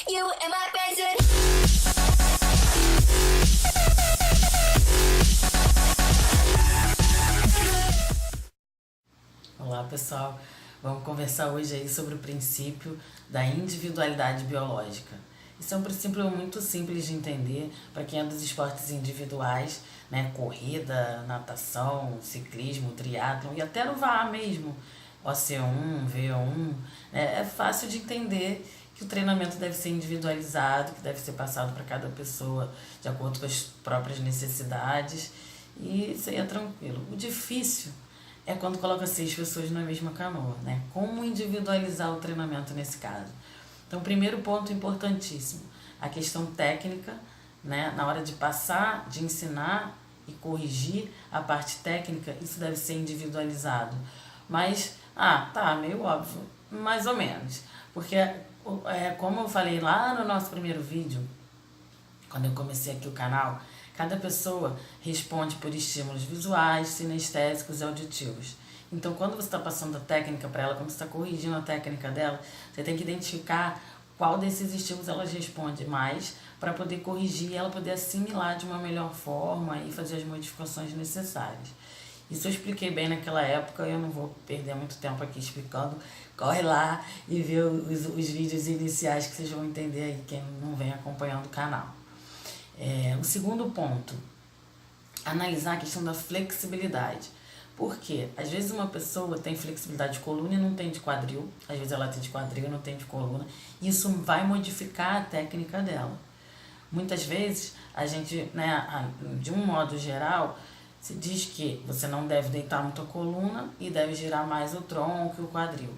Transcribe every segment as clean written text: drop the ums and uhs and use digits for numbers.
You in my bedroom. Olá pessoal, vamos conversar hoje aí sobre o princípio da individualidade biológica. Isso é um princípio muito simples de entender para quem é dos esportes individuais, né? Corrida, natação, ciclismo, triatlon e até no VA mesmo, OC1, VO1. É fácil de entender que o treinamento deve ser individualizado, que deve ser passado para cada pessoa de acordo com as próprias necessidades e isso aí é tranquilo. O difícil é quando coloca 6 pessoas na mesma canoa, né? Como individualizar o treinamento nesse caso? Então, primeiro ponto importantíssimo, a questão técnica, né? Na hora de passar, de ensinar e corrigir a parte técnica, isso deve ser individualizado. Mas, tá, meio óbvio, mais ou menos. Porque, como eu falei lá no nosso primeiro vídeo, quando eu comecei aqui o canal, cada pessoa responde por estímulos visuais, sinestésicos e auditivos. Então, quando você está passando a técnica para ela, quando você está corrigindo a técnica dela, você tem que identificar qual desses estímulos ela responde mais para poder corrigir e ela poder assimilar de uma melhor forma e fazer as modificações necessárias. Isso eu expliquei bem naquela época, eu não vou perder muito tempo aqui explicando. Corre lá e vê os vídeos iniciais que vocês vão entender aí, quem não vem acompanhando o canal. O segundo ponto, analisar a questão da flexibilidade. Por quê? Às vezes uma pessoa tem flexibilidade de coluna e não tem de quadril. Às vezes ela tem de quadril e não tem de coluna. Isso vai modificar a técnica dela. Muitas vezes a gente, né, de um modo geral, se diz que você não deve deitar muito a coluna e deve girar mais o tronco e o quadril.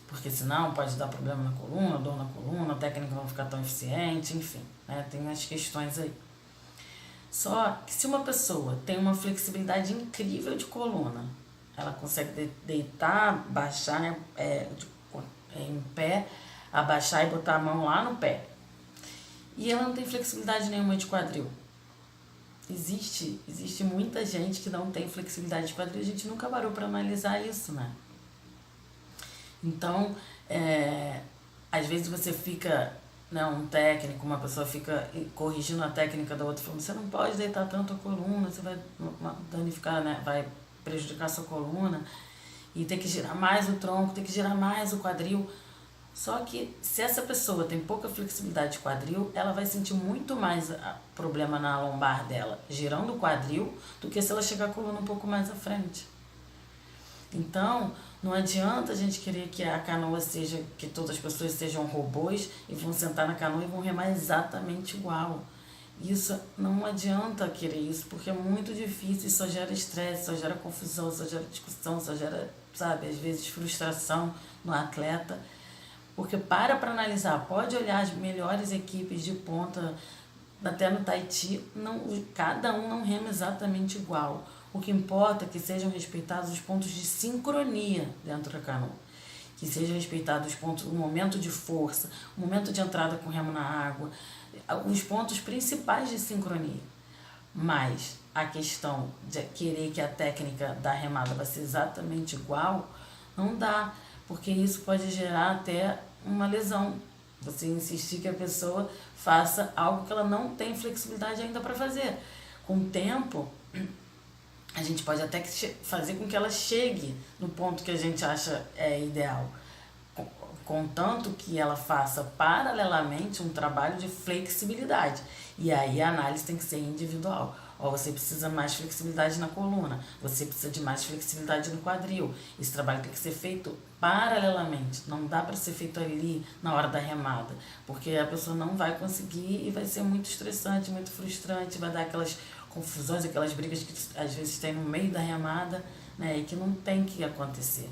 Porque senão pode dar problema na coluna, dor na coluna, a técnica não ficar tão eficiente, enfim, né? Tem as questões aí. Só que se uma pessoa tem uma flexibilidade incrível de coluna, ela consegue deitar, baixar, né, em pé, abaixar e botar a mão lá no pé. E ela não tem flexibilidade nenhuma de quadril. Existe muita gente que não tem flexibilidade de quadril, a gente nunca parou para analisar isso, né? Então, às vezes você fica, né, um técnico, uma pessoa fica corrigindo a técnica da outra, falando, você não pode deitar tanto a coluna, você vai danificar, né, vai prejudicar a sua coluna, e tem que girar mais o tronco, tem que girar mais o quadril. Só que se essa pessoa tem pouca flexibilidade de quadril, ela vai sentir muito mais problema na lombar dela, girando o quadril, do que se ela chegar a coluna um pouco mais à frente. Então, não adianta a gente querer que a canoa seja, que todas as pessoas sejam robôs e vão sentar na canoa e vão remar exatamente igual. Isso, não adianta querer isso, porque é muito difícil, só gera estresse, só gera confusão, só gera discussão, só gera, sabe, às vezes frustração no atleta. Porque para analisar, pode olhar as melhores equipes de ponta, até no Tahiti, cada um não rema exatamente igual. O que importa é que sejam respeitados os pontos de sincronia dentro da canoa. Que sejam respeitados os pontos, o momento de força, o momento de entrada com o remo na água, os pontos principais de sincronia. Mas a questão de querer que a técnica da remada vai ser exatamente igual, não dá, porque isso pode gerar até uma lesão. Você insistir que a pessoa faça algo que ela não tem flexibilidade ainda para fazer. Com o tempo, a gente pode até fazer com que ela chegue no ponto que a gente acha ideal, contanto que ela faça paralelamente um trabalho de flexibilidade. E aí a análise tem que ser individual. Você precisa mais flexibilidade na coluna, você precisa de mais flexibilidade no quadril. Esse trabalho tem que ser feito paralelamente, não dá para ser feito ali na hora da remada, porque a pessoa não vai conseguir e vai ser muito estressante, muito frustrante, vai dar aquelas confusões, aquelas brigas que às vezes tem no meio da remada, né, e que não tem que acontecer.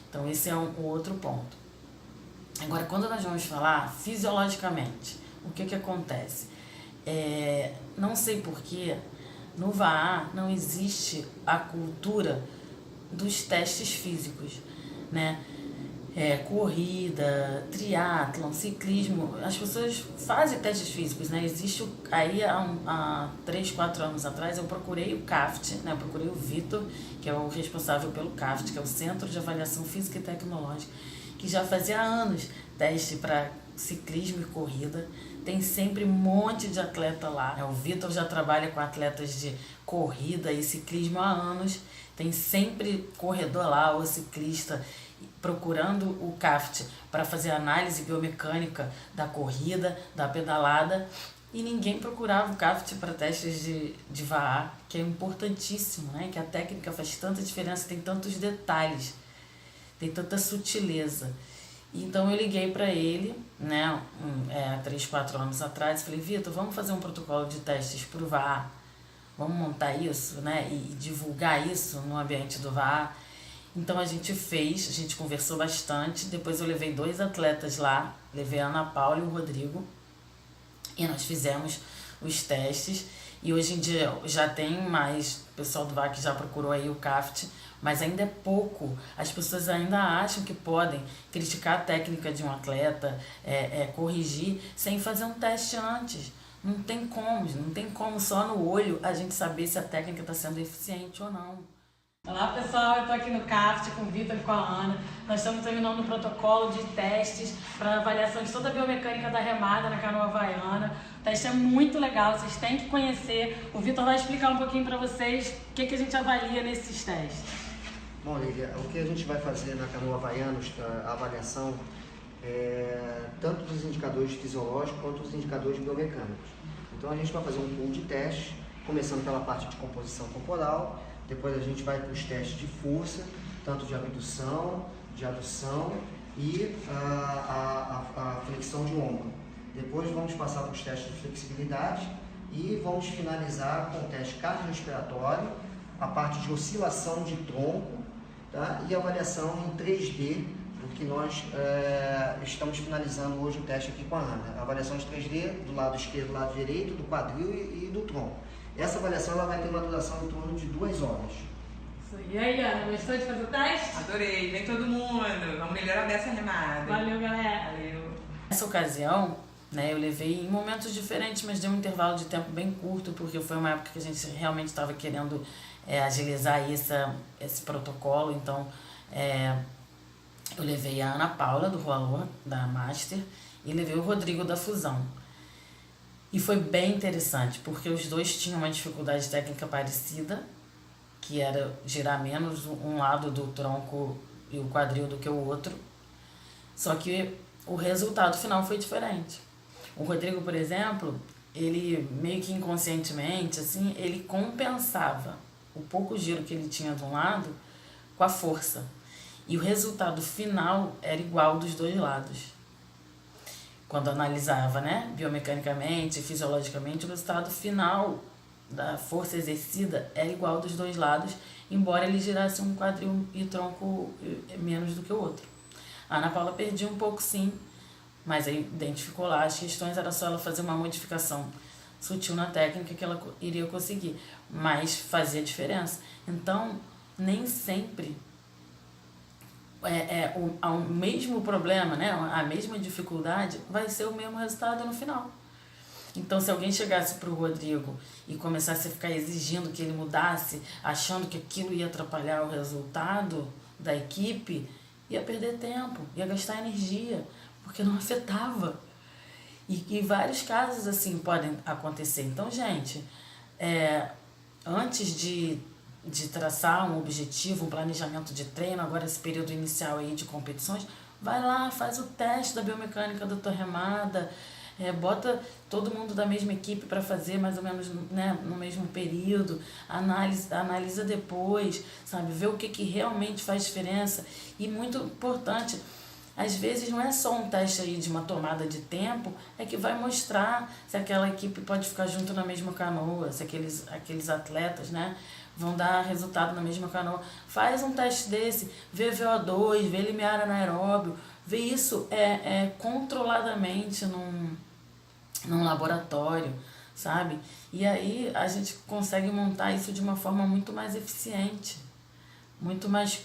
Então esse é um outro ponto. Agora, quando nós vamos falar fisiologicamente, o que acontece? Não sei porquê, no VAA não existe a cultura dos testes físicos, né? Corrida, triatlon, ciclismo, as pessoas fazem testes físicos, né? Existe aí há 3, 4 anos atrás eu procurei o CAFT, né? Eu procurei o Vitor, que é o responsável pelo CAFT, que é o Centro de Avaliação Física e Tecnológica, que já fazia anos teste para ciclismo e corrida. Tem sempre um monte de atleta lá. O Vitor já trabalha com atletas de corrida e ciclismo há anos. Tem sempre corredor lá ou ciclista procurando o CAFT para fazer análise biomecânica da corrida, da pedalada. E ninguém procurava o CAFT para testes de VAA, que é importantíssimo, né? Que a técnica faz tanta diferença, tem tantos detalhes, tem tanta sutileza. Então eu liguei para ele, né, 3, 4 anos atrás, falei, Vitor, vamos fazer um protocolo de testes para o VAA, vamos montar isso, né, e divulgar isso no ambiente do VAA. Então a gente fez, a gente conversou bastante, depois eu levei 2 atletas lá, levei a Ana Paula e o Rodrigo, e nós fizemos os testes, e hoje em dia já tem mais pessoal do VAA que já procurou aí o CAFT, mas ainda é pouco. As pessoas ainda acham que podem criticar a técnica de um atleta, corrigir, sem fazer um teste antes. Não tem como só no olho a gente saber se a técnica está sendo eficiente ou não. Olá pessoal, eu estou aqui no CAFT com o Vitor e com a Ana. Nós estamos terminando o protocolo de testes para avaliação de toda a biomecânica da remada na canoa havaiana. O teste é muito legal, vocês têm que conhecer. O Vitor vai explicar um pouquinho para vocês o que a gente avalia nesses testes. Bom, Lívia, o que a gente vai fazer na canoa havaiana, a avaliação, tanto dos indicadores fisiológicos quanto dos indicadores biomecânicos. Então a gente vai fazer um pool de testes, começando pela parte de composição corporal, depois a gente vai para os testes de força, tanto de abdução, de adução e a flexão de ombro. Depois vamos passar para os testes de flexibilidade e vamos finalizar com o teste cardiorrespiratório, a parte de oscilação de tronco, tá? E avaliação em 3D, porque nós estamos finalizando hoje o teste aqui com a Ana. A avaliação de 3D do lado esquerdo, do lado direito, do quadril e do tronco. Essa avaliação ela vai ter uma duração em torno de 2 horas. E aí, Ana, gostou de fazer o teste? Adorei, vem todo mundo, vamos melhorar dessa remada. Valeu, galera. Valeu. Nessa ocasião, né, eu levei em momentos diferentes, mas deu um intervalo de tempo bem curto, porque foi uma época que a gente realmente estava querendo agilizar esse protocolo. Então, eu levei a Ana Paula, do Roalô, da Master, e levei o Rodrigo, da Fusão. E foi bem interessante, porque os dois tinham uma dificuldade técnica parecida, que era girar menos um lado do tronco e o quadril do que o outro. Só que o resultado final foi diferente. O Rodrigo, por exemplo, ele meio que inconscientemente, assim, ele compensava o pouco giro que ele tinha de um lado com a força. E o resultado final era igual dos dois lados. Quando analisava, né, biomecanicamente, fisiologicamente, o resultado final da força exercida era igual dos dois lados, embora ele girasse um quadril e tronco menos do que o outro. A Ana Paula perdia um pouco, sim, mas aí identificou lá as questões, era só ela fazer uma modificação sutil na técnica que ela iria conseguir, mas fazia diferença. Então, nem sempre o mesmo problema, né, a mesma dificuldade vai ser o mesmo resultado no final. Então, se alguém chegasse para o Rodrigo e começasse a ficar exigindo que ele mudasse, achando que aquilo ia atrapalhar o resultado da equipe, ia perder tempo, ia gastar energia, porque não afetava. E vários casos assim podem acontecer. Então, gente, antes de traçar um objetivo, um planejamento de treino, agora esse período inicial aí de competições, vai lá, faz o teste da biomecânica da tua remada, bota todo mundo da mesma equipe para fazer mais ou menos, né, no mesmo período, analisa depois, sabe, vê o que realmente faz diferença. E muito importante, às vezes não é só um teste aí de uma tomada de tempo, que vai mostrar se aquela equipe pode ficar junto na mesma canoa, se aqueles atletas, né, vão dar resultado na mesma canoa. Faz um teste desse, vê VO2, vê limiar anaeróbio, vê isso controladamente num laboratório, sabe? E aí a gente consegue montar isso de uma forma muito mais eficiente, muito mais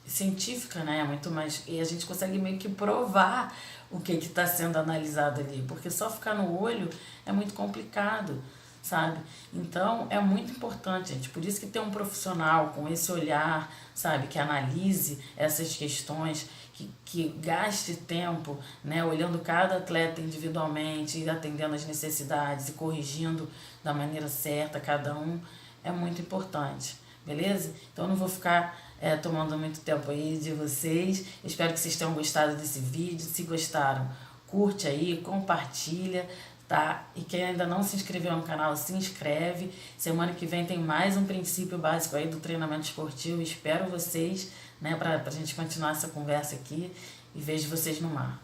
científica, né? Muito mais, e a gente consegue meio que provar o que está sendo analisado ali, porque só ficar no olho é muito complicado. sabe? Então é muito importante, gente. Por isso que ter um profissional com esse olhar, sabe, que analise essas questões, que gaste tempo, né, olhando cada atleta individualmente e atendendo as necessidades e corrigindo da maneira certa cada um, é muito importante, beleza? Então eu não vou ficar tomando muito tempo aí de vocês. Espero que vocês tenham gostado desse vídeo. Se gostaram, curte aí, compartilha, tá? E quem ainda não se inscreveu no canal, se inscreve. Semana que vem tem mais um princípio básico aí do treinamento esportivo. Espero vocês, né, pra gente continuar essa conversa aqui, e vejo vocês no mar.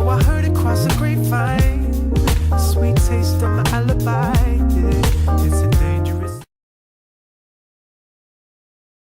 I heard it across the grapevine, sweet taste of my alibi, yeah. It's an